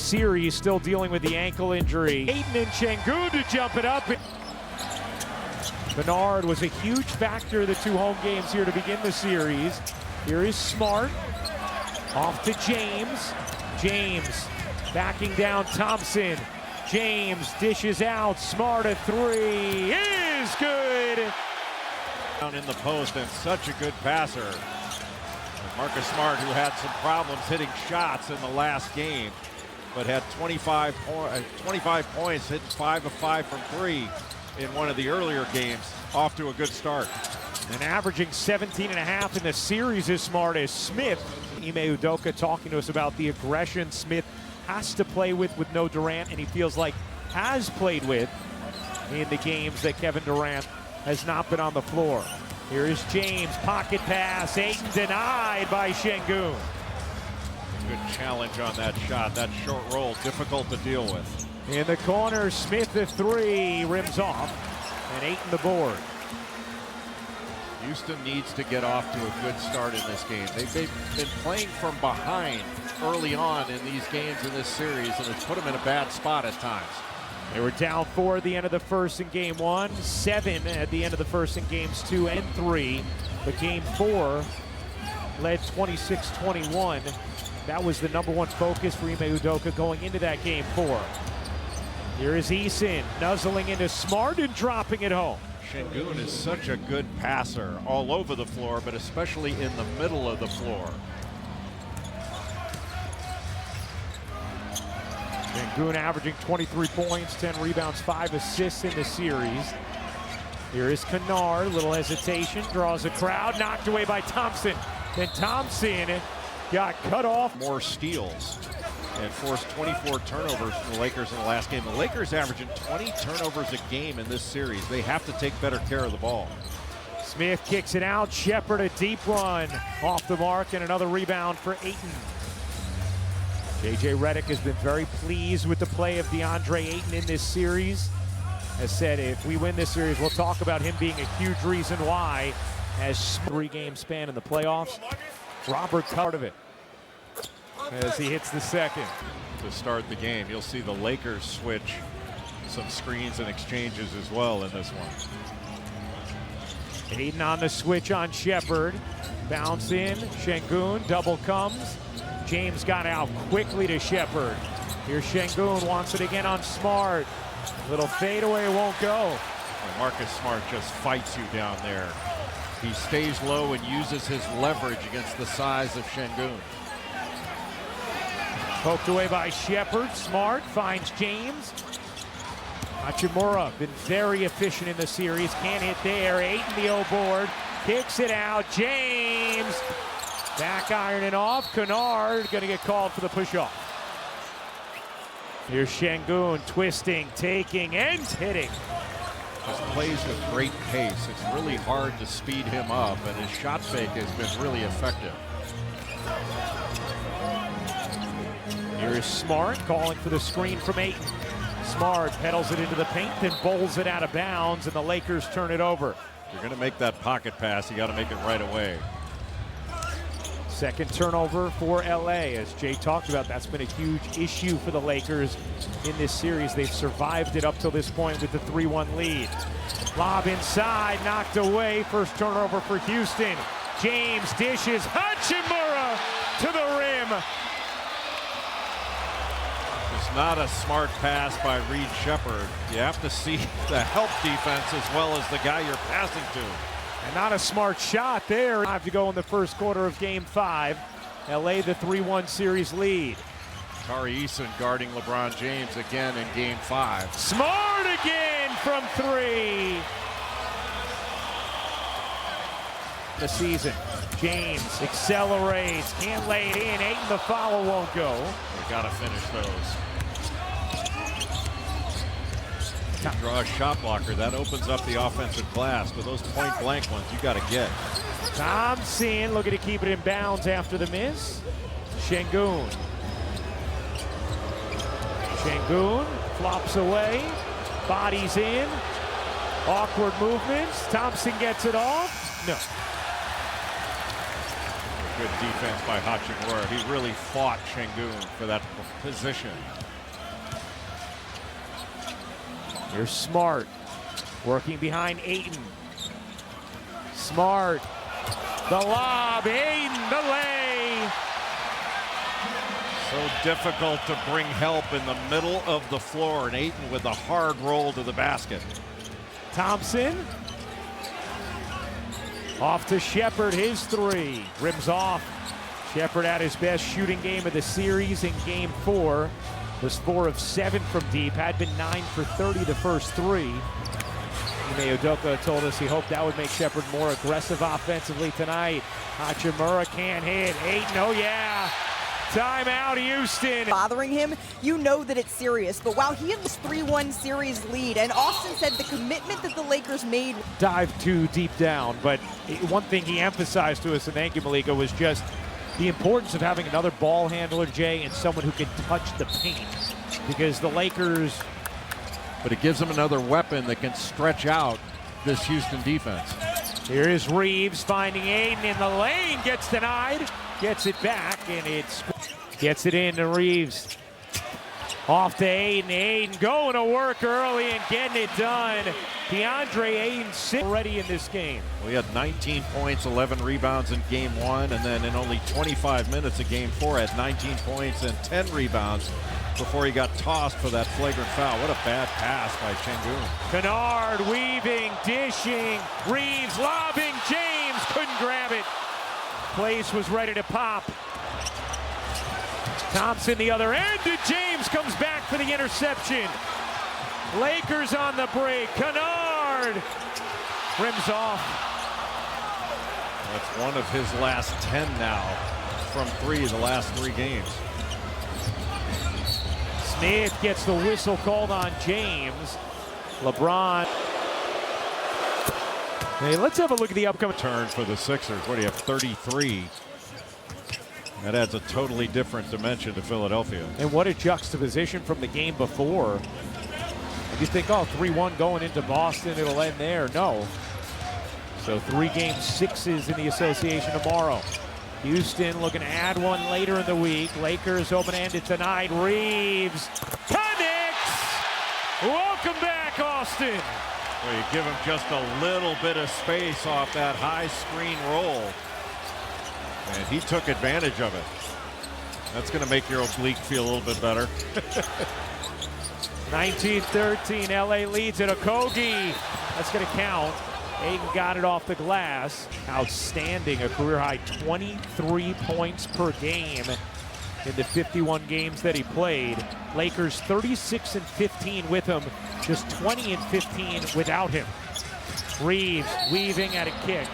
series, still dealing with the ankle injury. Ayton and Sengun to jump it up. Kennard was a huge factor of the two home games here to begin the series. Here is Smart. Off to James. James backing down Thompson. James dishes out. Smart a three is good. Down in the post and such a good passer. Marcus Smart, who had some problems hitting shots in the last game, but had 25 points, hitting 5 of 5 from 3 in one of the earlier games, off to a good start. And averaging 17.5 in the series is Smart as Smith. Ime Udoka talking to us about the aggression Smith has to play with no Durant, and he feels like has played with in the games that Kevin Durant has not been on the floor. Here is James, pocket pass, Ayton denied by Sengun. Good challenge on that shot. That short roll, difficult to deal with. In the corner, Smith the three, rims off, and Ayton the board. Houston needs to get off to a good start in this game. They've been playing from behind early on in these games in this series, and it's put them in a bad spot at times. They were down 4 at the end of the first in game 1, 7 at the end of the first in games 2 and 3. But game 4 led 26-21. That was the number 1 focus for Ime Udoka going into that game 4. Here is Eason nuzzling into Smart and dropping it home. Sengun is such a good passer all over the floor, but especially in the middle of the floor. Sengun averaging 23 points, 10 rebounds, 5 assists in the series. Here is Kennard, little hesitation, draws a crowd, knocked away by Thompson. Then Thompson got cut off. More steals and forced 24 turnovers from the Lakers in the last game. The Lakers averaging 20 turnovers a game in this series. They have to take better care of the ball. Smith kicks it out, Shepherd a deep run off the mark, and another rebound for Ayton. J.J. Redick has been very pleased with the play of DeAndre Ayton in this series. Has said if we win this series, we'll talk about him being a huge reason why. As 3-game span in the playoffs, Robert part of it as he hits the second. To start the game, you'll see the Lakers switch some screens and exchanges as well in this one. Ayton on the switch on Shepherd. Bounce in, Sengun, double comes. James got out quickly to Shepherd. Here Sengun wants it again on Smart. Little fadeaway won't go. And Marcus Smart just fights you down there. He stays low and uses his leverage against the size of Sengun. Poked away by Shepherd. Smart finds James. Hachimura been very efficient in the series. Can't hit there. Ayton the O-board. Kicks it out. James. Back ironing off. Kennard going to get called for the push-off. Here's Sengun twisting, taking, and hitting. Just plays with great pace. It's really hard to speed him up, and his shot fake has been really effective. Here is Smart calling for the screen from Ayton. Smart pedals it into the paint, then bowls it out of bounds, and the Lakers turn it over. If you're going to make that pocket pass, you got to make it right away. Second turnover for LA. As Jay talked about, that's been a huge issue for the Lakers in this series. They've survived it up till this point with the 3-1 lead. Lob inside, knocked away. First turnover for Houston. James dishes, Hachimura to the rim. It's not a smart pass by Reed Shepherd. You have to see the help defense as well as the guy you're passing to. And not a smart shot there. 5 to go in the first quarter of game 5. LA the 3-1 series lead. Tari Eason guarding LeBron James again in game 5. Smart again from 3. The season. James accelerates, can't lay it in. Ayton, the foul won't go. We got to finish those. You draw a shot blocker, that opens up the offensive glass. But those point blank ones, you got to get. Thompson looking to keep it in bounds after the miss. Sengun. Sengun flops away, bodies in. Awkward movements. Thompson gets it off. No. good defense by Hachimura. He really fought Şengün for that position. Here's Smart working behind Ayton. Smart, the lob, Ayton, the lay. So difficult to bring help in the middle of the floor, and Ayton with a hard roll to the basket. Thompson. Off to Sheppard, his three. Rims off. Sheppard had his best shooting game of the series in game 4. Was 4 of 7 from deep. Had been 9 for 30 the first 3. Ime Udoka told us he hoped that would make Sheppard more aggressive offensively tonight. Hachimura can't hit. Ayton, oh yeah. Timeout, Houston. Bothering him, you know that it's serious. But while he had this 3-1 series lead, and Austin said the commitment that the Lakers made. Dive too deep down, but one thing he emphasized to us, and thank you, Malika, was just the importance of having another ball handler, Jay, and someone who can touch the paint. Because the Lakers... But it gives them another weapon that can stretch out this Houston defense. Here is Reeves finding Ayton in the lane, gets denied, gets it back, and it's... Gets it in to Reeves. Off to Ayton. Ayton going to work early and getting it done. DeAndre Ayton already in this game. We had 19 points, 11 rebounds in game 1, and then in only 25 minutes of game 4 had 19 points and 10 rebounds before he got tossed for that flagrant foul. What a bad pass by Şengün. Kennard weaving, dishing, Reeves lobbing, James couldn't grab it. Place was ready to pop. Thompson the other end, and James comes back for the interception. Lakers on the break. Kennard rims off. That's one of his last 10 now from 3 the last 3 games. Smith gets the whistle called on James. LeBron. Hey, let's have a look at the upcoming turn for the Sixers. What do you have, 33? That adds a totally different dimension to Philadelphia. And what a juxtaposition from the game before. You think, oh, 3-1 going into Boston, it'll end there. No. So 3 game 6s in the association tomorrow. Houston looking to add one later in the week. Lakers open ended tonight. Reeves connects. Welcome back, Austin. Well, you give him just a little bit of space off that high screen roll. And he took advantage of it. That's going to make your oblique feel a little bit better. 19-13, LA leads it. Okogie. That's going to count. Ayton got it off the glass. Outstanding, a career high 23 points per game in the 51 games that he played. Lakers 36-15 with him, just 20-15 without him. Reeves weaving at it kicked.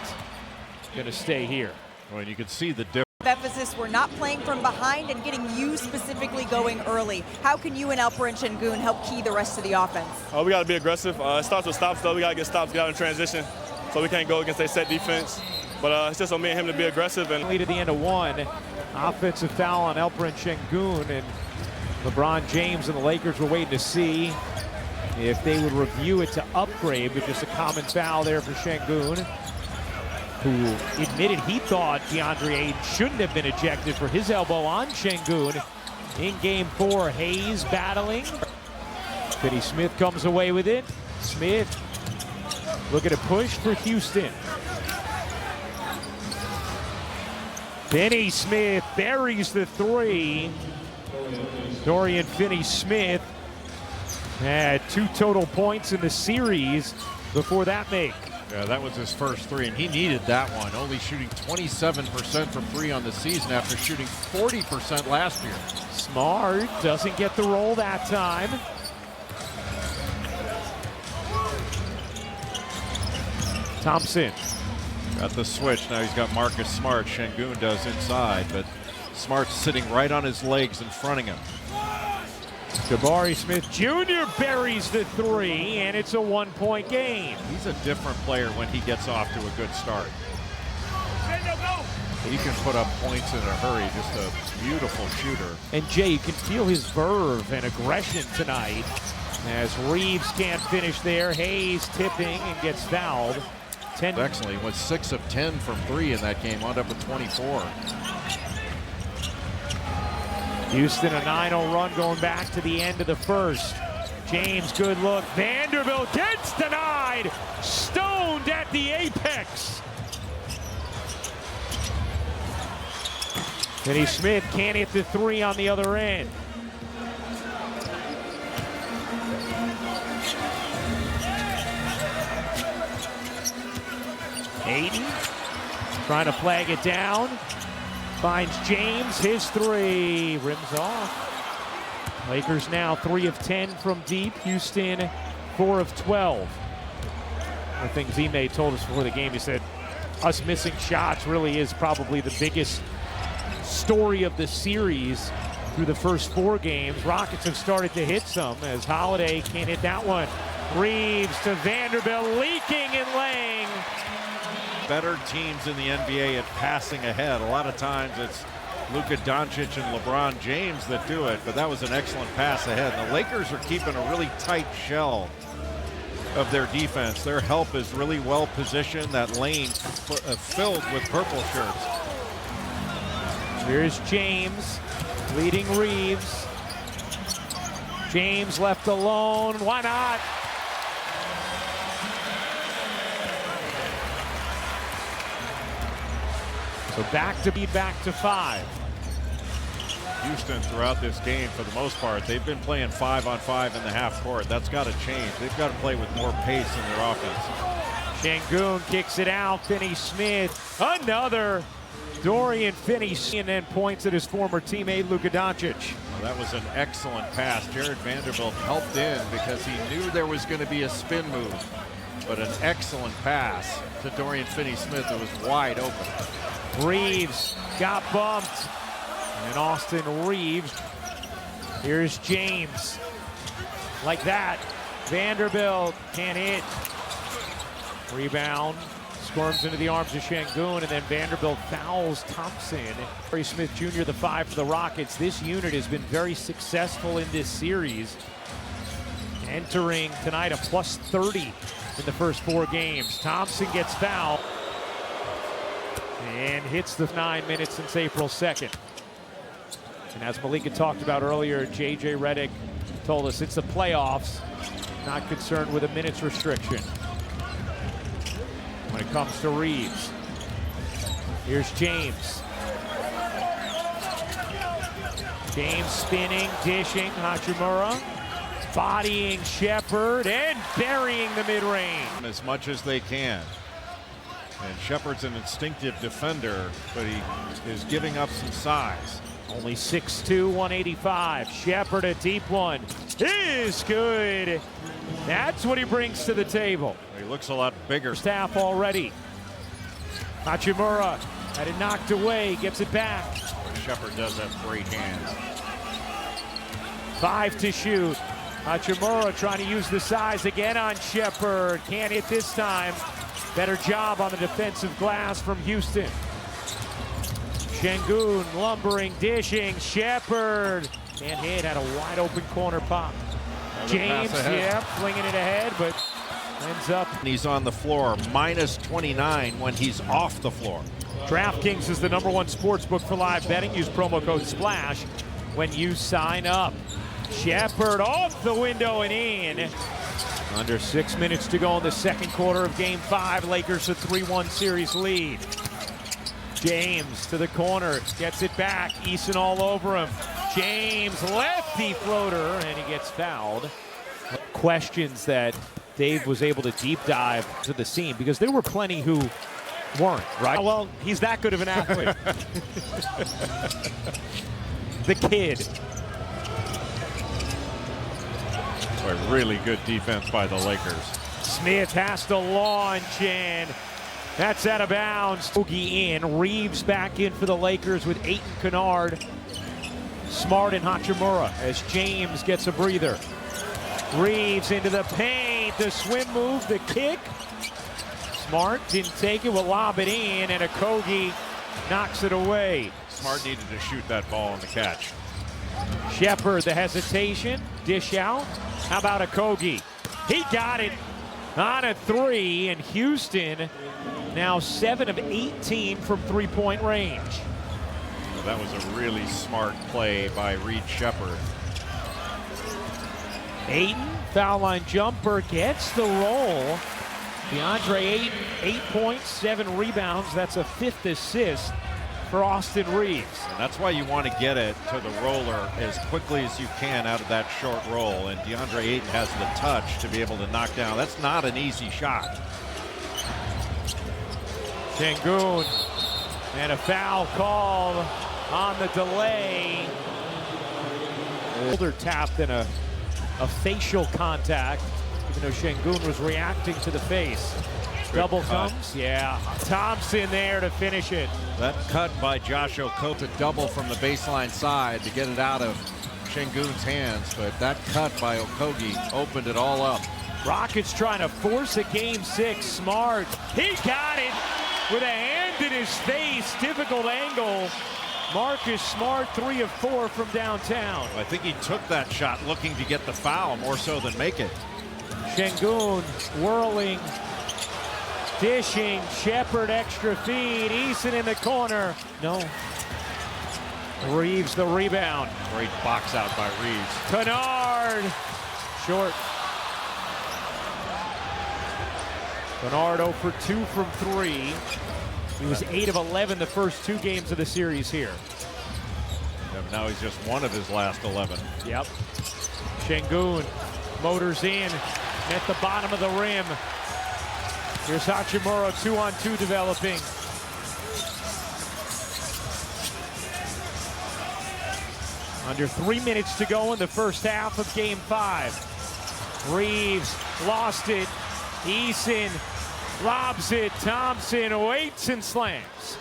Gonna stay here. Well, you can see the difference. Emphasis, we're not playing from behind and getting you specifically going early. How can you and Alperen Şengün help key the rest of the offense? We got to be aggressive. It starts with stops, though. We got to get stops, get out in transition, so we can't go against their set defense. But it's just on me and him to be aggressive. And lead at the end of 1. Offensive foul on Alperen Şengün, and LeBron James and the Lakers were waiting to see if they would review it to upgrade, but just a common foul there for Şengün, who admitted he thought DeAndre Ayton shouldn't have been ejected for his elbow on Şengün in game 4. Hayes battling. Finney Smith comes away with it. Smith looking to push for Houston. Finney Smith buries the 3. Dorian Finney-Smith had 2 total points in the series before that make. Yeah, that was his first 3, and he needed that one. Only shooting 27% from 3 on the season after shooting 40% last year. Smart doesn't get the roll that time. Thompson. Got the switch. Now he's got Marcus Smart. Şengün does inside, but Smart's sitting right on his legs in front of him. Jabari Smith Jr. buries the 3, and it's a 1-point game. He's a different player when he gets off to a good start. He can put up points in a hurry, just a beautiful shooter. And Jay, you can feel his verve and aggression tonight as Reeves can't finish there. Hayes tipping and gets fouled. 10. Excellent. He went 6 of 10 from 3 in that game, wound up with 24. Houston a 9-0 run going back to the end of the first. James, good look. Vanderbilt gets denied. Stoned at the apex. Finney Smith can't hit the 3 on the other end. Ayton trying to flag it down. Finds James, his 3 rims off. Lakers now 3 of 10 from deep. Houston 4 of 12. The things he told us before the game, he said, us missing shots really is probably the biggest story of the series through the first 4 games. Rockets have started to hit some as Holiday can't hit that one. Reeves to Vanderbilt, leaking and laying. Better teams in the NBA at passing ahead. A lot of times it's Luka Doncic and LeBron James that do it, but that was an excellent pass ahead. And the Lakers are keeping a really tight shell of their defense. Their help is really well positioned. That lane filled with purple shirts. Here's James leading Reeves. James left alone. Why not? So back to 5. Houston throughout this game, for the most part, they've been playing 5-on-5 in the half court. That's got to change. They've got to play with more pace in their offense. Şengün kicks it out. Finney Smith, another. Dorian Finney-Smith, and then points at his former teammate Luka Doncic. Well, that was an excellent pass. Jared Vanderbilt helped in because he knew there was going to be a spin move. But an excellent pass to Dorian Finney-Smith that was wide open. Reeves got bumped. And Austin Reeves. Here's James. Like that. Vanderbilt can't hit. Rebound. Squirms into the arms of Şengün, and then Vanderbilt fouls Thompson. Corey Smith Jr., the 5 for the Rockets. This unit has been very successful in this series. Entering tonight a plus 30 in the first 4 games. Thompson gets fouled and hits the 9 minutes since April 2nd. And as Malika talked about earlier, J.J. Redick told us it's the playoffs, not concerned with a minutes restriction. When it comes to Reeves, here's James. James spinning, dishing, Hachimura, bodying Sheppard, and burying the mid-range. As much as they can. And Sheppard's an instinctive defender, but he is giving up some size. Only 6'2", 185. Sheppard, a deep one, is good. That's what he brings to the table. He looks a lot bigger. First half already. Hachimura had it knocked away, gets it back. Sheppard does have great hands. 5 to shoot. Hachimura trying to use the size again on Sheppard. Can't hit this time. Better job on the defensive glass from Houston. Şengün lumbering, dishing. Sheppard can't hit, had a wide open corner pop. James, yeah, flinging it ahead, but ends up. He's on the floor, minus 29 when he's off the floor. DraftKings is the #1 sportsbook for live betting. Use promo code SPLASH when you sign up. Sheppard off the window and in. Under 6 minutes to go in the second quarter of Game 5. Lakers a 3-1 series lead. James to the corner, gets it back. Eason all over him. James, lefty floater, and he gets fouled. Questions that Dave was able to deep dive to the scene, because there were plenty who weren't, right? Well, he's that good of an athlete. The kid. Boy, really good defense by the Lakers. Smith has to launch, and that's out of bounds. Boogie in, Reeves back in for the Lakers with Ayton, Kennard, Smart, and Hachimura as James gets a breather. Reeves into the paint, the swim move, the kick. Smart didn't take it, will lob it in, and Okogie knocks it away. Smart needed to shoot that ball on the catch. Sheppard, the hesitation, dish out. How about Okogie? He got it. On a three, and Houston now 7 of 18 from three-point range. That was a really smart play by Reed Sheppard. Ayton, foul line jumper, gets the roll. DeAndre Ayton, 8 points, 7 rebounds. That's a 5th assist for Austin Reeves. And that's why you want to get it to the roller as quickly as you can out of that short roll. And DeAndre Ayton has the touch to be able to knock down. That's not an easy shot. Sengun, and a foul called on the delay. Shoulder tap than a facial contact, even though Sengun was reacting to the face. Double thumbs, yeah. Thompson there to finish it. That cut by Josh Okogie, a double from the baseline side to get it out of Sengun's hands, but that cut by Okogie opened it all up. Rockets trying to force a game 6. Smart, he got it with a hand in his face. Difficult angle. Marcus Smart, 3 of 4 from downtown. I think he took that shot looking to get the foul more so than make it. Sengun whirling, dishing, Sheppard extra feed, Eason in the corner. No. Reeves the rebound. Great box out by Reeves. Kennard, short. Kennard 0 for 2 from 3. He was 8 of 11 the first 2 games of the series here. And now he's just 1 of his last 11. Yep. Sengun motors in at the bottom of the rim. Here's Hachimura, 2-on-2 developing. Under 3 minutes to go in the first half of game 5. Reeves lost it. Eason lobs it. Thompson waits and slams.